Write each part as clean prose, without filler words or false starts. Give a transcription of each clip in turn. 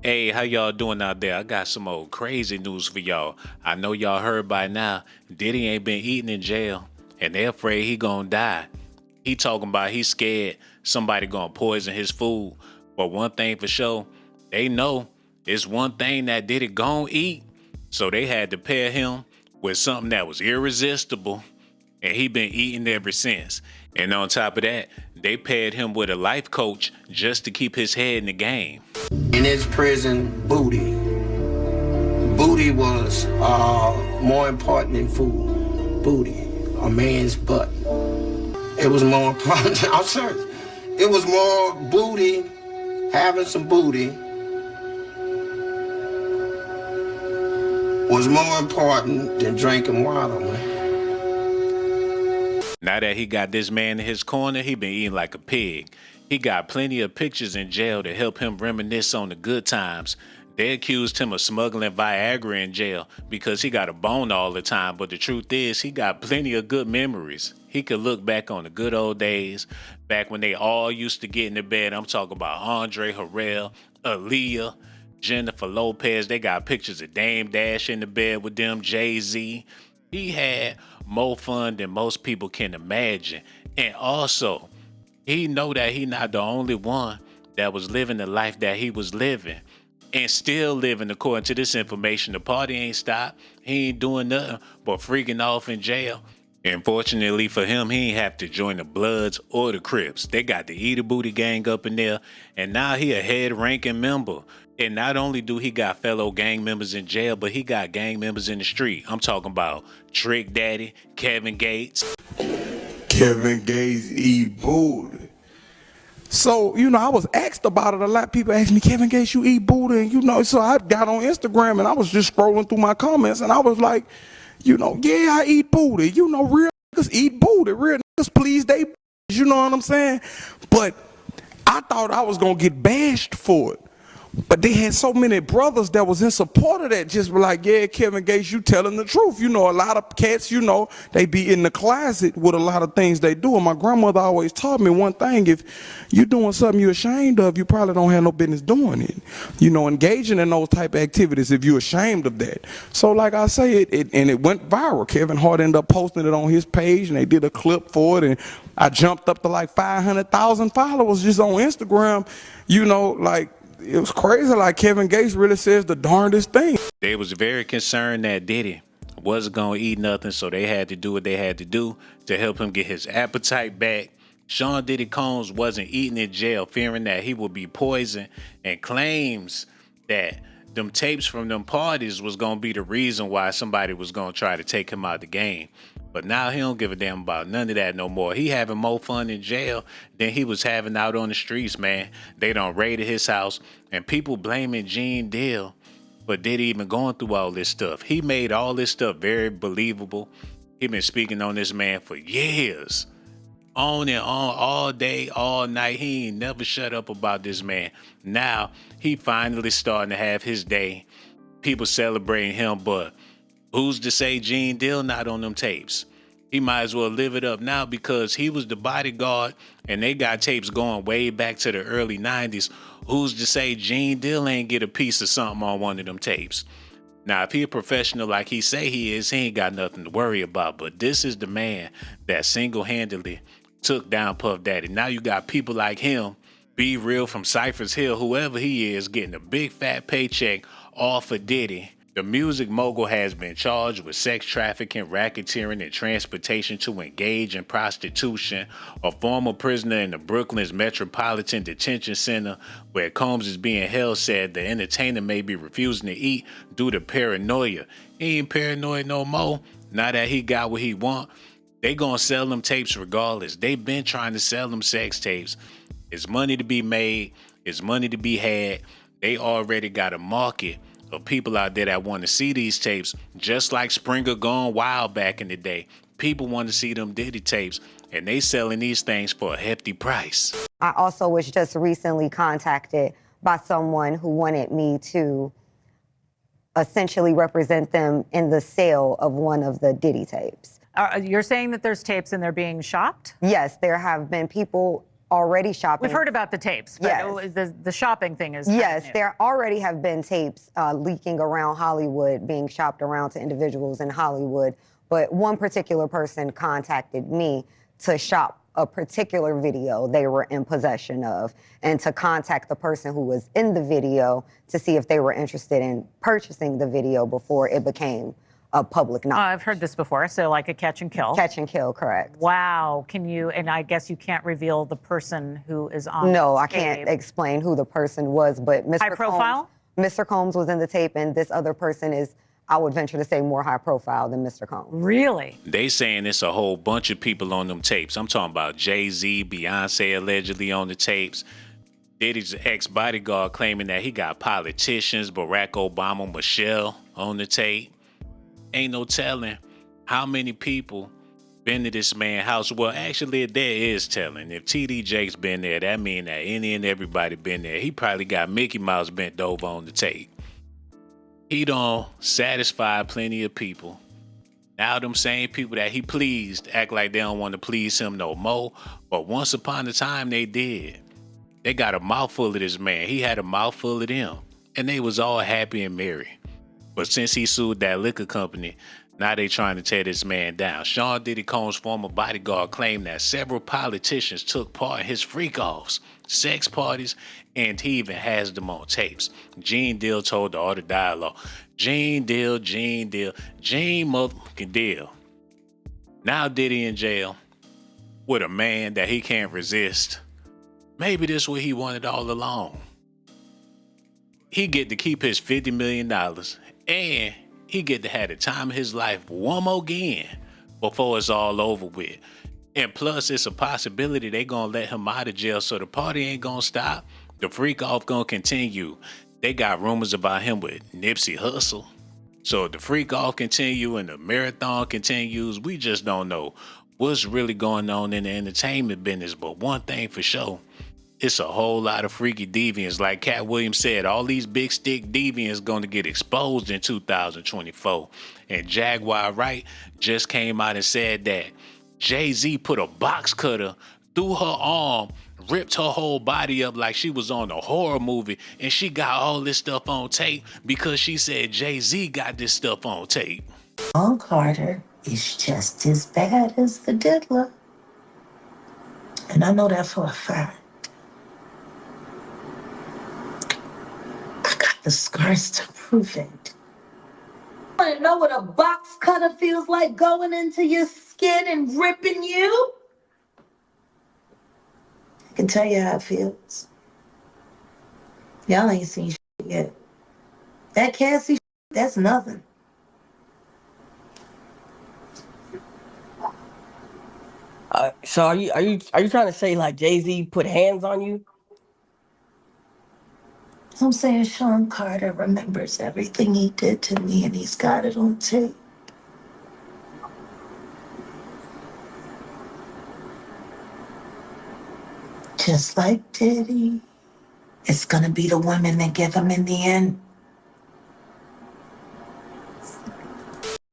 Hey, how y'all doing out there? I got some old crazy news for y'all. I know y'all heard by now, Diddy ain't been eating in jail, and they afraid he gonna die. He talking about he scared somebody gonna poison his food. But one thing for sure, they know it's one thing that Diddy gonna eat. So they had to pair him with something that was irresistible, and he been eating ever since. And on top of that, they paired him with a life coach just to keep his head in the game. In his prison, booty. Booty was more important than food. Booty, a man's butt. It was more important. I'm serious. It was more booty, having some booty was more important than drinking water, man. Now that he got this man in his corner, he been eating like a pig. He got plenty of pictures in jail to help him reminisce on the good times. They accused him of smuggling Viagra in jail because he got a bone all the time, but the truth is he got plenty of good memories. He could look back on the good old days, back when they all used to get in the bed. I'm talking about Andre Harrell, Aaliyah, Jennifer Lopez. They got pictures of Dame Dash in the bed with them, Jay-Z. He had more fun than most people can imagine. And also, he know that he not the only one that was living the life that he was living and still living according to this information. The party ain't stopped. He ain't doing nothing but freaking off in jail. And fortunately for him, he ain't have to join the Bloods or the Crips. They got the Eater Booty gang up in there, and now he a head-ranking member. And not only do he got fellow gang members in jail, but he got gang members in the street. I'm talking about Trick Daddy, Kevin Gates. Kevin Gates eat booty. So, I was asked about it a lot. People asked me, Kevin Gates, you eat booty? And, so I got on Instagram and I was just scrolling through my comments and I was like, yeah, I eat booty. Real niggas eat booty. Real niggas please they, you know what I'm saying? But I thought I was going to get bashed for it. But they had so many brothers that was in support of that, just were like, yeah, Kevin Gates, you telling the truth. A lot of cats, they be in the closet with a lot of things they do. And my grandmother always taught me one thing: if you doing something you're ashamed of, you probably don't have no business doing it. Engaging in those type of activities if you're ashamed of that. So like I say, it went viral. Kevin Hart ended up posting it on his page and they did a clip for it. And I jumped up to like 500,000 followers just on Instagram, it was crazy. Like Kevin Gates really says the darndest thing. They was very concerned that Diddy wasn't going to eat nothing, so they had to do what they had to do to help him get his appetite back. Sean Diddy Combs wasn't eating in jail, fearing that he would be poisoned, and claims that them tapes from them parties was going to be the reason why somebody was going to try to take him out of the game. But now he don't give a damn about none of that no more. He having more fun in jail than he was having out on the streets, man. They done raided his house, and people blaming Gene Deal for Diddy even going through all this stuff. He made all this stuff very believable. He been speaking on this man for years. On and on, all day, all night. He ain't never shut up about this man. Now, he finally starting to have his day. People celebrating him, but who's to say Gene Deal not on them tapes? He might as well live it up now because he was the bodyguard and they got tapes going way back to the early 90s. Who's to say Gene Deal ain't get a piece of something on one of them tapes? Now, if he a professional like he say he is, he ain't got nothing to worry about. But this is the man that single-handedly took down Puff Daddy. Now you got people like him, Be Real from Cypress Hill, whoever he is, getting a big fat paycheck off of Diddy. The music mogul has been charged with sex trafficking, racketeering, and transportation to engage in prostitution. A former prisoner in the Brooklyn's Metropolitan Detention Center, where Combs is being held, said the entertainer may be refusing to eat due to paranoia. He ain't paranoid no more. Now that he got what he want, they gonna sell them tapes regardless. They been trying to sell them sex tapes. It's money to be made. It's money to be had. They already got a market of people out there that want to see these tapes, just like Springer Gone Wild back in the day. People want to see them Diddy tapes, and they selling these things for a hefty price. I also was just recently contacted by someone who wanted me to essentially represent them in the sale of one of the Diddy tapes. You're saying that there's tapes and they're being shopped? Yes, there have been people already shopping. We've heard about the tapes, but Yes. the shopping thing is Yes, new. there already have been tapes leaking around Hollywood, being shopped around to individuals in Hollywood. But one particular person contacted me to shop a particular video they were in possession of, and to contact the person who was in the video to see if they were interested in purchasing the video before it became a public knowledge. I've heard this before, so like a catch and kill. Catch and kill, correct. Wow. Can you, and I guess you can't reveal the person who is on No, this I can't tape. explain who the person was, but Mr. High profile? Mr. Combs was in the tape, and this other person is, I would venture to say, more high profile than Mr. Combs. Really? They saying it's a whole bunch of people on them tapes. I'm talking about Jay-Z, Beyonce allegedly on the tapes. Diddy's ex-bodyguard claiming that he got politicians, Barack Obama, Michelle on the tape. Ain't no telling how many people been to this man's house. Well, actually, there is telling. If TD Jake's been there, that mean that any and everybody been there. He probably got Mickey Mouse bent over on the tape. He done satisfied plenty of people. Now them same people that he pleased act like they don't want to please him no more. But once upon a time, they did. They got a mouthful of this man. He had a mouthful of them. And they was all happy and merry. But since he sued that liquor company, now they trying to tear this man down. Sean Diddy Combs' former bodyguard claimed that several politicians took part in his freak-offs, sex parties, and he even has them on tapes. Gene Deal told the Art of Dialogue, Gene Deal, Gene motherfucking Deal. Now Diddy in jail with a man that he can't resist. Maybe this is what he wanted all along. He get to keep his $50 million and he get to have the time of his life one more again before it's all over with. And plus, it's a possibility they gonna let him out of jail, so the party ain't gonna stop. The freak off gonna continue. They got rumors about him with Nipsey Hussle. So if the freak off continue and the marathon continues, we just don't know what's really going on in the entertainment business. But one thing for sure, it's a whole lot of freaky deviants. Like Cat Williams said, all these big stick deviants going to get exposed in 2024. And Jaguar Wright just came out and said that Jay-Z put a box cutter through her arm, ripped her whole body up like she was on a horror movie, and she got all this stuff on tape because she said Jay-Z got this stuff on tape. Sean Carter is just as bad as the diddler. And I know that for a fact. I got the scars to prove it. Want to know what a box cutter feels like going into your skin and ripping you? I can tell you how it feels. Y'all ain't seen shit yet. That Cassie shit, that's nothing. So are you trying to say like Jay-Z put hands on you? I'm saying Sean Carter remembers everything he did to me, and he's got it on tape. Just like Diddy, it's gonna be the women that give him in the end.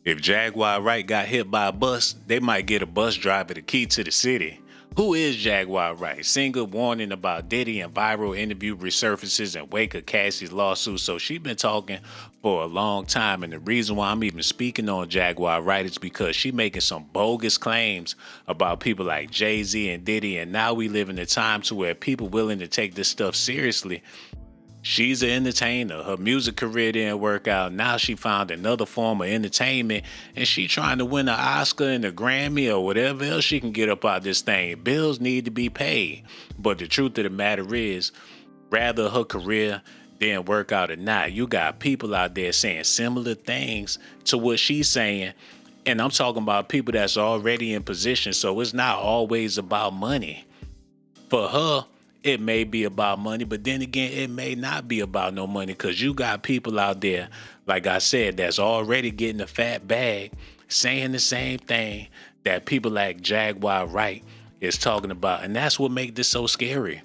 If Jaguar Wright got hit by a bus, they might get a bus driver the key to the city. Who is Jaguar Wright? Singer warning about Diddy and viral interview resurfaces in wake of Cassie's lawsuit. So she been talking for a long time. And the reason why I'm even speaking on Jaguar Wright is because she making some bogus claims about people like Jay-Z and Diddy. And now we live in a time to where people willing to take this stuff seriously. She's an entertainer. Her music career didn't work out. Now she found another form of entertainment, and she trying to win an Oscar and a Grammy or whatever else she can get up out this thing. Bills need to be paid. But the truth of the matter is, rather her career didn't work out or not, you got people out there saying similar things to what she's saying. And I'm talking about people that's already in position. So it's not always about money. For her, it may be about money, but then again, it may not be about no money, because you got people out there, like I said, that's already getting a fat bag, saying the same thing that people like Jaguar Wright is talking about. And that's what makes this so scary.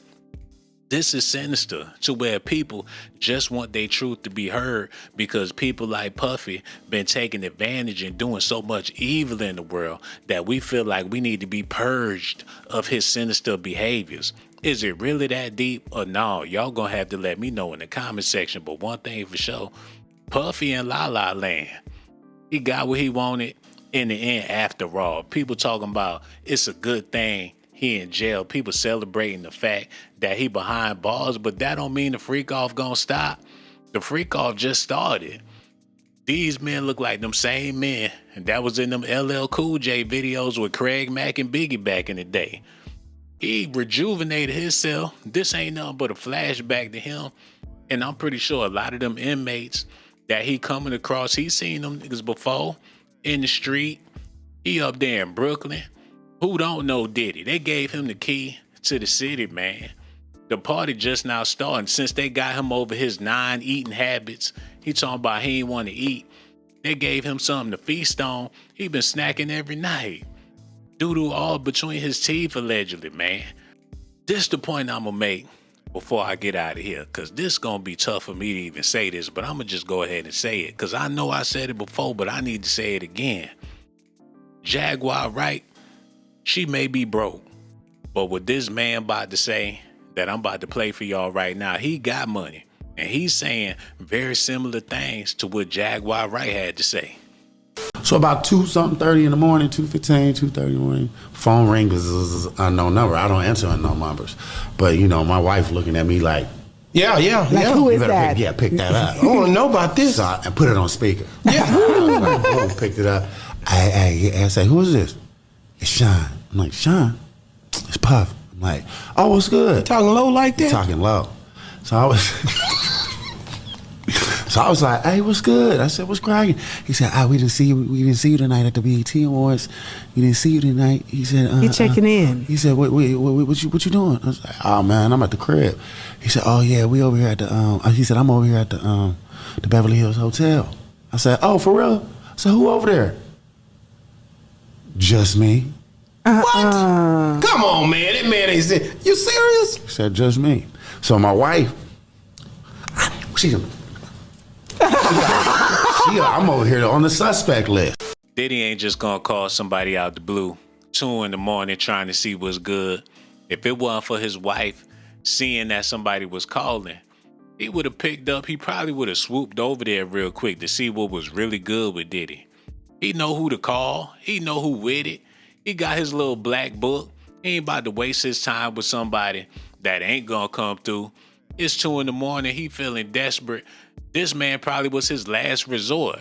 This is sinister to where people just want their truth to be heard because people like Puffy been taking advantage and doing so much evil in the world that we feel like we need to be purged of his sinister behaviors. Is it really that deep or no? Y'all gonna have to let me know in the comment section. But one thing for sure, Puffy in La La Land, he got what he wanted in the end after all. People talking about it's a good thing he in jail. People celebrating the fact that he behind bars, but that don't mean the freak off gonna stop. The freak off just started. These men look like them same men, and that was in them LL Cool J videos with Craig Mack and Biggie back in the day. He rejuvenated himself. This ain't nothing but a flashback to him. And I'm pretty sure a lot of them inmates that he coming across, he seen them niggas before in the street. He up there in Brooklyn. Who don't know Diddy? They gave him the key to the city, man. The party just now starting. Since they got him over his 9 eating habits, he talking about he ain't want to eat. They gave him something to feast on. He been snacking every night. Doodle all between his teeth, allegedly, man. This the point I'm gonna make before I get out of here, because this gonna be tough for me to even say this, but I'm gonna just go ahead and say it, because I know I said it before, but I need to say it again. Jaguar Wright, she may be broke, but what this man about to say that I'm about to play for y'all right now, he got money, and he's saying very similar things to what Jaguar Wright had to say. So about 2:30 in the morning, 2:15, 2:30 in the morning, phone rings, unknown number. I don't answer unknown numbers. But, you know, my wife looking at me like, Yeah. Who is that? pick that up. I want to know about this. So I put it on speaker. Yeah. I was like, boom, picked it up. I say, who is this? It's Sean. I'm like, Sean? It's Puff. I'm like, oh, what's good? You talking low like that? Talking low. So I was... So I was like, hey, what's good? I said, what's cracking? He said, we didn't see you tonight at the BET Awards. We didn't see you tonight. He said, you checking in. He said, what you doing? I was like, oh man, I'm at the crib. He said, oh yeah, we over here at the he said, I'm over here at the Beverly Hills Hotel. I said, oh, for real? So who over there? Just me. What? Come on, man. That man ain't saying. You serious? He said, just me. So my wife, I'm over here on the suspect list. Diddy ain't just gonna call somebody out the blue 2 in the morning trying to see what's good. If it wasn't for his wife seeing that somebody was calling, he would have picked up. He probably would have swooped over there real quick to see what was really good with Diddy. He know who to call. He know who with it. He got his little black book. He ain't about to waste his time with somebody that ain't gonna come through. It's 2 in the morning. He feeling desperate. This man probably was his last resort.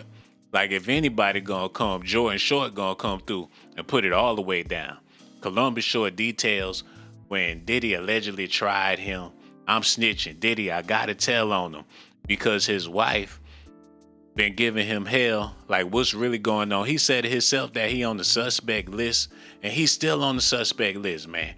Like if anybody gonna come, Jordan Short gonna come through and put it all the way down. Columbus Short details when Diddy allegedly tried him. I'm snitching. Diddy, I gotta tell on him because his wife been giving him hell. Like what's really going on? He said to himself that he on the suspect list and he's still on the suspect list, man.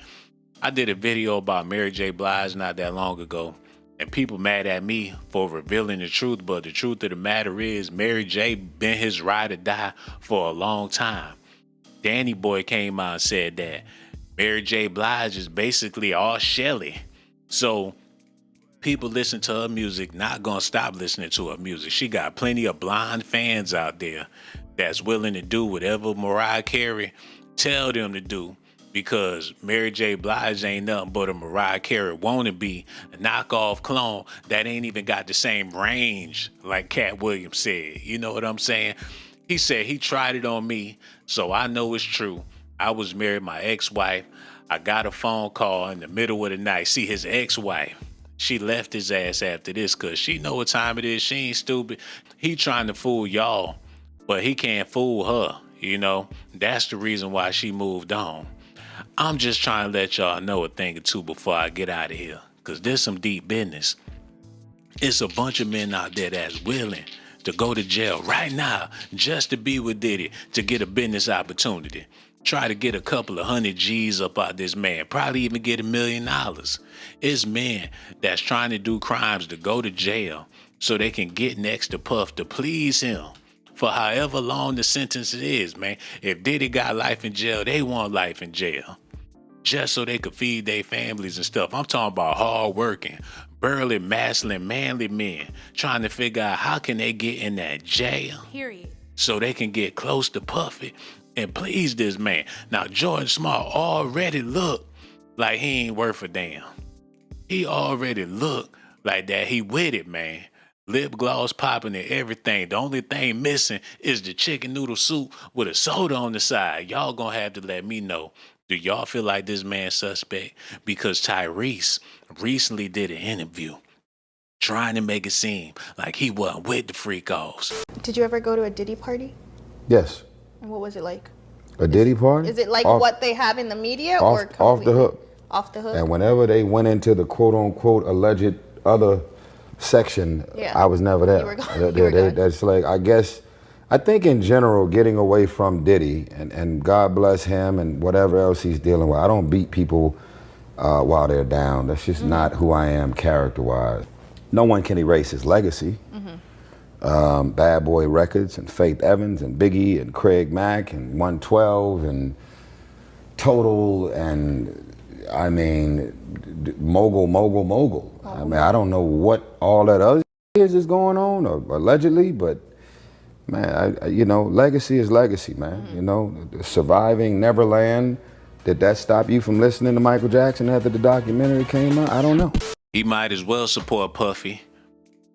I did a video about Mary J. Blige not that long ago. And people mad at me for revealing the truth, but the truth of the matter is Mary J been his ride or die for a long time. Danny Boy came out and said that Mary J. Blige is basically all Shelly. So people listen to her music, not gonna stop listening to her music. She got plenty of blind fans out there that's willing to do whatever Mariah Carey tell them to do. Because Mary J. Blige ain't nothing but a Mariah Carey wannabe, a knockoff clone that ain't even got the same range like Cat Williams said. You know what I'm saying? He said he tried it on me, so I know it's true. I was married my ex-wife. I got a phone call in the middle of the night. See, his ex-wife, she left his ass after this because she know what time it is. She ain't stupid. He trying to fool y'all, but he can't fool her. You know, that's the reason why she moved on. I'm just trying to let y'all know a thing or two before I get out of here, because there's some deep business. It's a bunch of men out there that's willing to go to jail right now just to be with Diddy, to get a business opportunity. Try to get a couple of 100 G's up out this man, probably even get $1 million. It's men that's trying to do crimes to go to jail so they can get next to Puff to please him for however long the sentence it is, man. If Diddy got life in jail, they want life in jail. just so they could feed their families and stuff. I'm talking about hard-working, burly, masculine, manly men trying to figure out how can they get in that jail. Period. So they can get close to Puffy and please this man. Now, Jordan Small already looked like he ain't worth a damn. He already looked like that. He with it, man. Lip gloss popping and everything. The only thing missing is the chicken noodle soup with a soda on the side. Y'all gonna have to let me know. Do y'all feel like this man's suspect? Because Tyrese recently did an interview trying to make it seem like he wasn't with the freak offs. Did you ever go to a Diddy party? Yes. And what was it like? A Diddy party? Is it like Off- what they have in the media off, or off the hook? Off the hook? And whenever they went into the quote unquote alleged other section, Yeah. I was never there. You were gone. You were gone. That's like, I think in general, getting away from Diddy, and God bless him and whatever else he's dealing with. I don't beat people while they're down. That's just not who I am character-wise. No one can erase his legacy. Bad Boy Records and Faith Evans and Biggie and Craig Mack and 112 and Total and I mean mogul. I mean, I don't know what all that other is going on or allegedly, but man, legacy is legacy, man. You know, surviving Neverland. Did that stop you from listening to Michael Jackson after the documentary came out? I don't know. He might as well support Puffy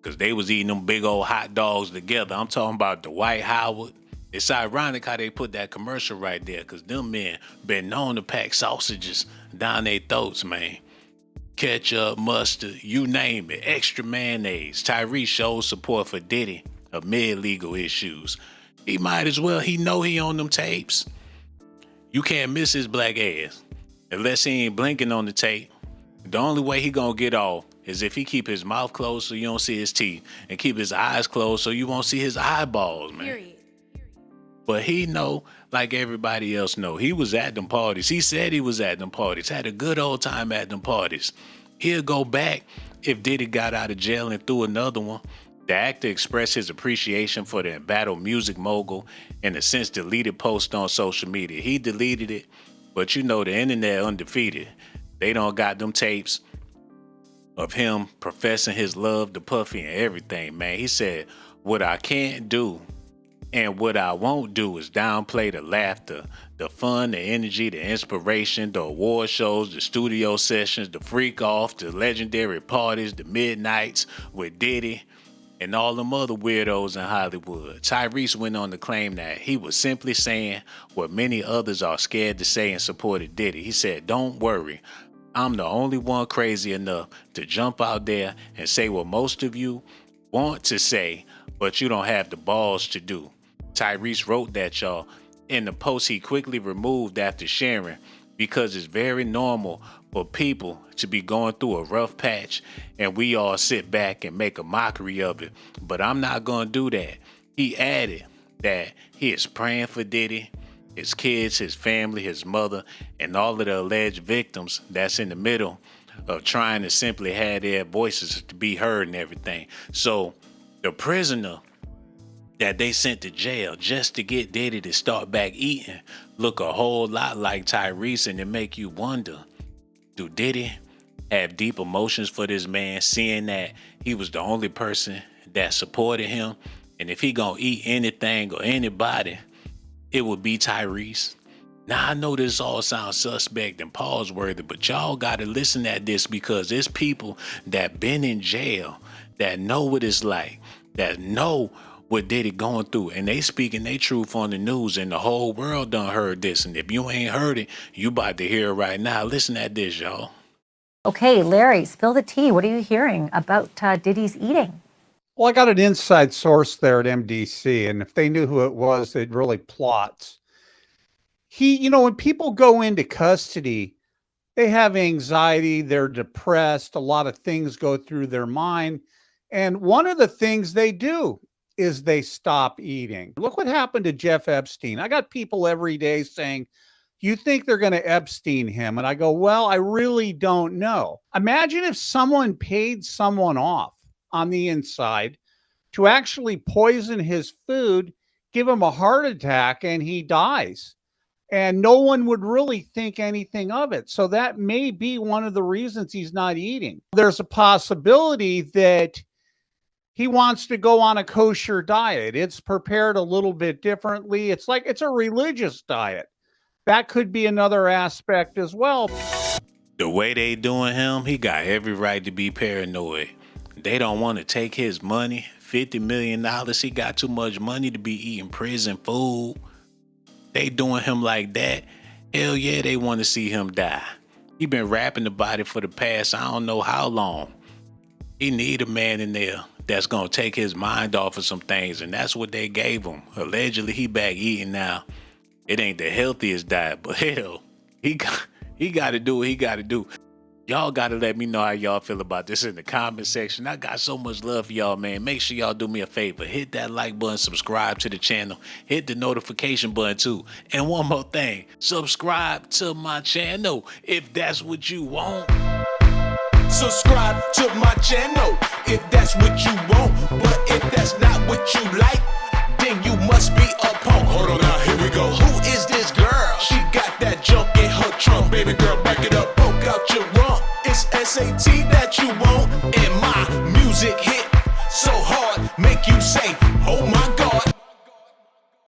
because they was eating them big old hot dogs together. I'm talking about Dwight Howard. It's ironic how they put that commercial right there because them men been known to pack sausages down their throats, man. Ketchup, mustard, you name it, extra mayonnaise. Tyrese shows support for Diddy amid legal issues. He might as well, he know he on them tapes. You can't miss his black ass unless he ain't blinking on the tape. The only way he gonna get off is if he keep his mouth closed so you don't see his teeth and keep his eyes closed so you won't see his eyeballs, man. Period. But he know, like everybody else know, he was at them parties. He said he was at them parties, had a good old time at them parties. He'll go back if Diddy got out of jail and threw another one. The actor expressed his appreciation for the embattled music mogul in a since deleted post on social media. He deleted it, but you know the internet undefeated. They don't got them tapes of him professing his love to Puffy and everything, man. He said, what I can't do and what I won't do is downplay the laughter, the fun, the energy, the inspiration, the award shows, the studio sessions, the freak off, the legendary parties, the midnights with Diddy, and all them other weirdos in Hollywood. Tyrese went on to claim that he was simply saying what many others are scared to say in support of Diddy. He said, don't worry, I'm the only one crazy enough to jump out there and say what most of you want to say, but you don't have the balls to do. Tyrese wrote that, y'all, in the post he quickly removed after sharing because it's very normal for people to be going through a rough patch and we all sit back and make a mockery of it. But I'm not going to do that. He added that he is praying for Diddy, his kids, his family, his mother, and all of the alleged victims that's in the middle of trying to simply have their voices to be heard and everything. So the prisoner that they sent to jail just to get Diddy to start back eating look a whole lot like Tyrese, and it make you wonder, do Diddy have deep emotions for this man, seeing that he was the only person that supported him? And if he gonna eat anything or anybody, it would be Tyrese. Now, I know this all sounds suspect and pause worthy, but y'all gotta listen at this because there's people that been in jail that know what it's like, that know what Diddy going through, and they speaking their truth on the news, and the whole world done heard this. And if you ain't heard it, you about to hear it right now. Listen at this, y'all. Okay, Larry, spill the tea. What are you hearing about Diddy's eating? Well, I got an inside source there at MDC, and if they knew who it was, they'd really plot. When people go into custody, they have anxiety, they're depressed, a lot of things go through their mind. And one of the things they do is they stop eating. Look what happened to Jeff Epstein. I got people every day saying, you think they're going to Epstein him? And I go, well, I really don't know. Imagine if someone paid someone off on the inside to actually poison his food, give him a heart attack, and he dies. and no one would really think anything of it. So that may be one of the reasons he's not eating. There's a possibility that he wants to go on a kosher diet. It's prepared a little bit differently. It's like it's a religious diet. That could be another aspect as well. The way they doing him, he got every right to be paranoid. They don't want to take his money, $50 million. He got too much money to be eating prison food. They doing him like that. Hell yeah, they want to see him die. He been rapping about it for the past I don't know how long. He need a man in there that's going to take his mind off of some things, and that's what they gave him. Allegedly, he back eating now. It ain't the healthiest diet, but hell, he got to do what he got to do. Y'all got to let me know how y'all feel about this in the comment section. I got so much love for y'all, man. Make sure y'all do me a favor. Hit that like button, subscribe to the channel, hit the notification button too. And one more thing, subscribe to my channel if that's what you want. Subscribe to my channel if that's what you want. But if that's not what you like, then you must be a punk. Hold on now, here we go. Who is this girl? She got that junk in her trunk. Baby girl, back it up, poke out your rump. It's S.A.T. that you want, and my music